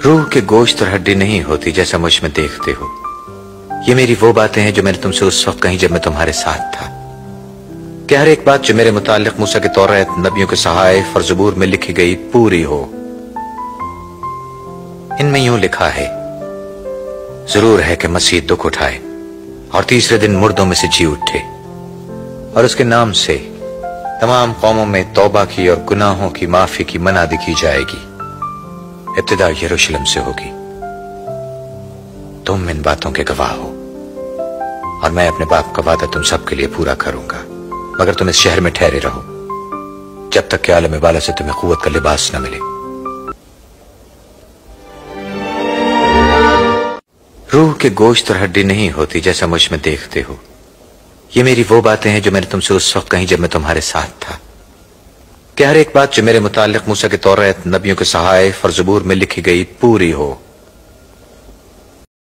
रूह के गोश्त और हड्डी नहीं होती जैसा मुझ में देखते हो। ये मेरी वो बातें हैं जो मैंने तुमसे उस वक्त कही जब मैं तुम्हारे साथ था। कि हर एक बात जो मेरे मुतालिक मूसा के तौरात, नबियों के सहाइफ और ज़बूर में लिखी गई पूरी हो। इनमें यूं लिखा है, जरूर है कि मसीह दुख उठाए और तीसरे दिन मुर्दों में से जी उठे, और उसके नाम से तमाम कौमों में तौबा की और गुनाहों की माफी की मनादी की जाएगी। इब्तिदा यरूशलेम से होगी। तुम इन बातों के गवाह हो और मैं अपने बाप का वादा तुम सबके लिए पूरा करूंगा, मगर तुम इस शहर में ठहरे रहो जब तक कि आलम बाला से तुम्हें कुव्वत का लिबास न मिले। रूह के गोश्त और हड्डी नहीं होती जैसा मुझ में देखते हो। ये मेरी वो बातें हैं जो मैंने तुमसे उस वक्त कही जब मैं तुम्हारे साथ था। कि हर एक बात जो मेरे मुतालिक मूसा के तौरात, नबियों के सहाइफ और ज़बूर में लिखी गई पूरी हो।